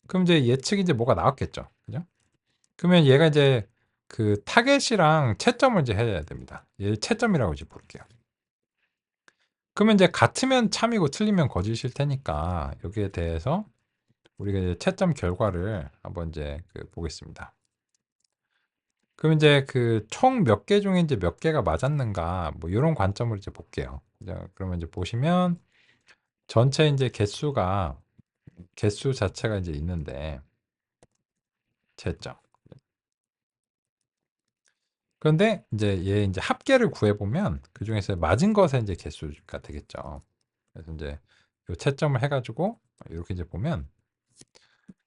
그럼 이제 예측이 이제 뭐가 나왔겠죠. 그죠? 그러면 얘가 이제 그 타겟이랑 채점을 이제 해야 됩니다. 얘 채점이라고 이제 부를게요. 그러면 이제 같으면 참이고 틀리면 거짓일 테니까 여기에 대해서 우리가 이제 채점 결과를 한번 이제 보겠습니다. 그럼 이제 그 총 몇 개 중에 이제 몇 개가 맞았는가 뭐 이런 관점으로 이제 볼게요. 그러면 이제 보시면 전체 이제 개수 자체가 이제 있는데 채점. 그런데 이제 얘 이제 합계를 구해 보면 그 중에서 맞은 것의 이제 개수가 되겠죠. 그래서 이제 요 채점을 해가지고 이렇게 이제 보면,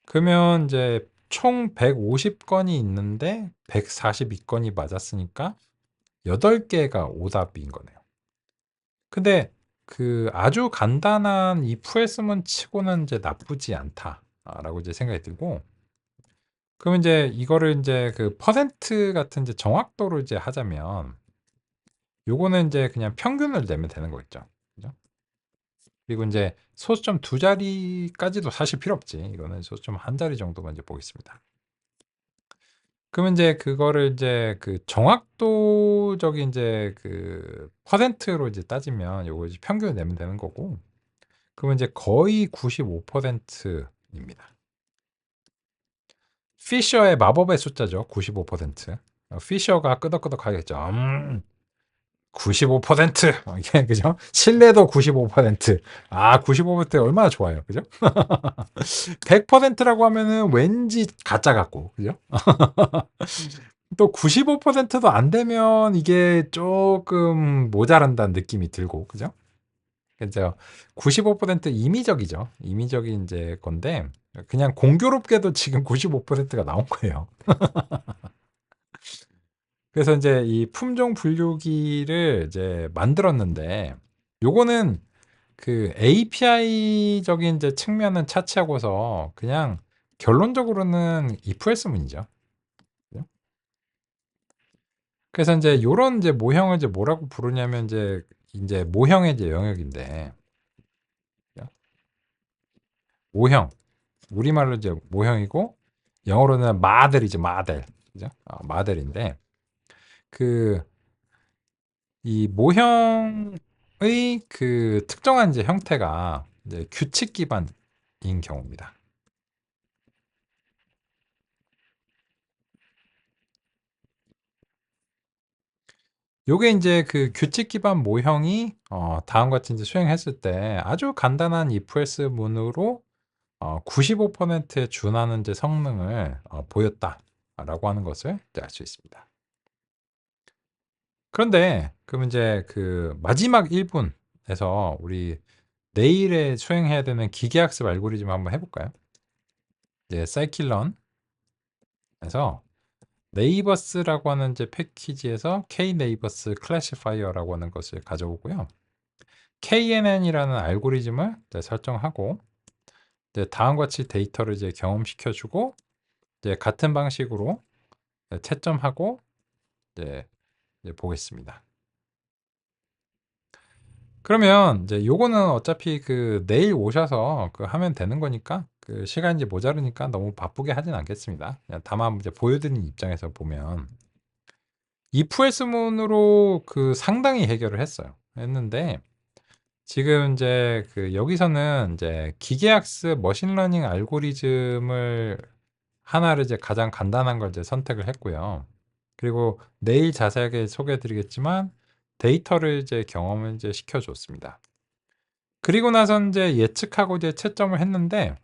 그러면 이제 총 150건이 있는데 142건이 맞았으니까 8개가 오답인 거네요. 근데 아주 간단한 이 프레스문 치고는 이제 나쁘지 않다라고 이제 생각이 들고, 그러면 이제 이거를 이제 그 퍼센트 같은 이제 정확도를 이제 하자면 요거는 이제 그냥 평균을 내면 되는 거겠죠. 그죠? 그리고 이제 소수점 두 자리까지도 사실 필요 없지. 이거는 소수점 한 자리 정도만 이제 보겠습니다. 그러면 이제 그거를 이제 그 정확도적인 이제 그 퍼센트로 이제 따지면 요거 이제 평균을 내면 되는 거고, 그러면 이제 거의 95%입니다. 피셔의 마법의 숫자죠. 95%. 피셔가 끄덕끄덕 하겠죠. 95%. 이게 그죠? 신뢰도 95%. 아, 95% 얼마나 좋아요. 그죠? 100%라고 하면은 왠지 가짜 같고. 그죠? 또 95%도 안 되면 이게 조금 모자란다는 느낌이 들고. 그죠? 그죠? 95% 임의적이죠. 임의적인 이제 건데 그냥 공교롭게도 지금 95%가 나온 거예요. 그래서 이제 이 품종 분류기를 이제 만들었는데 요거는 그 API적인 이제 측면은 차치하고서 그냥 결론적으로는 if else 문이죠. 그래서 인제 요런 이제 모형을 이제 뭐라고 부르냐면 인제 모형의 이제 영역인데 모형. 우리말로 이제 모형이고 영어로는 모델이죠, 모델. 그죠? 모델인데 그 이 모형의 그 특정한 이제 형태가 이제 규칙 기반인 경우입니다. 요게 인제 그 규칙 기반 모형이 다음과 같이 인제 수행했을 때 아주 간단한 if else 문으로 95%에 준하는 이제 성능을 보였다라고 하는 것을 이제 알 수 있습니다. 그런데 그럼 인제 그 마지막 1 분에서 우리 내일에 수행해야 되는 기계학습 알고리즘을 한번 해 볼까요? 이제 scikit-learn에서 네이버스라고 하는 이제 패키지에서 K-네이버스 클래시파이어라고 하는 것을 가져오고요. KNN이라는 알고리즘을 이제 설정하고 이제 다음과 같이 데이터를 이제 경험시켜 주고 이제 같은 방식으로 채점하고 이제 보겠습니다. 그러면 이제 요거는 어차피 그 내일 오셔서 그 하면 되는 거니까 그 시간이 이제 모자르니까 너무 바쁘게 하진 않겠습니다. 그냥 다만 이제 보여드리는 입장에서 보면 if else 문으로 그 상당히 해결을 했는데 지금 인제 그 여기서는 인제 기계학습 머신러닝 알고리즘을 하나를 이제 가장 간단한 걸 이제 선택을 했고요. 그리고 내일 자세하게 소개해 드리겠지만 데이터를 이제 경험을 이제 시켜 줬습니다. 그리고 나서 인제 예측하고 이제 채점을 했는데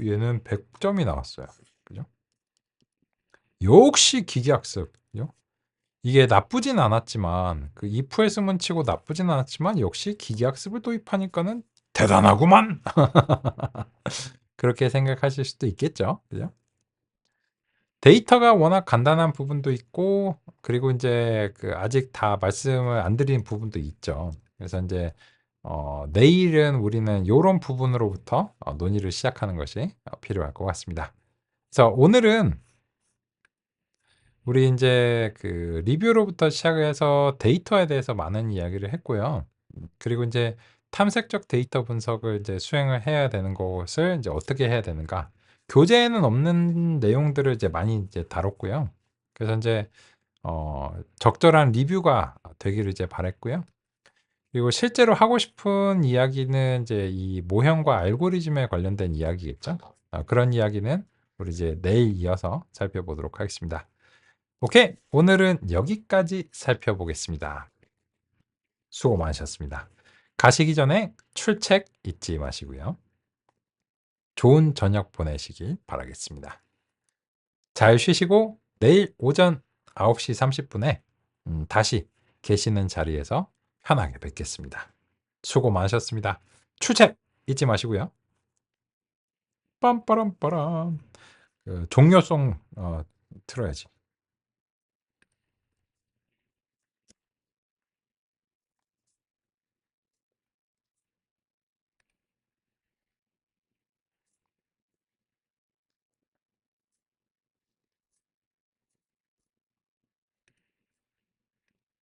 얘는 100 점이 나왔어요. 그죠? 역시 기계학습이요. 이게 나쁘진 않았지만 그 if else문 치고 나쁘진 않았지만 역시 기계학습을 도입하니까는 '대단하구만.' 그렇게 생각하실 수도 있겠죠. 그죠? 데이터가 워낙 간단한 부분도 있고 그리고 인제 그 아직 다 말씀을 안 드린 부분도 있죠. 그래서 인제 내일은 우리는 요런 부분으로부터 논의를 시작하는 것이 필요할 것 같습니다. 그래서 오늘은 우리 인제 그 리뷰로부터 시작해서 데이터에 대해서 많은 이야기를 했고요. 그리고 인제 탐색적 데이터 분석을 이제 수행을 해야 되는 것을 인제 어떻게 해야 되는가. 교재에는 없는 내용들을 이제 많이 이제 다뤘고요. 그래서 인제 적절한 리뷰가 되기를 이제 바랐고요. 그리고 실제로 하고 싶은 이야기는 이제 이 모형과 알고리즘에 관련된 이야기겠죠. 그런 이야기는 우리 이제 내일 이어서 살펴보도록 하겠습니다. 오케이. 오늘은 여기까지 살펴보겠습니다. 수고 많으셨습니다. 가시기 전에 출첵 잊지 마시고요. 좋은 저녁 보내시길 바라겠습니다. 잘 쉬시고 내일 오전 9시 30분에 다시 계시는 자리에서 편하게 뵙겠습니다. 수고 많으셨습니다. 출첵 잊지 마시고요. 빰빠람빠람. 그 종료송 틀어야지.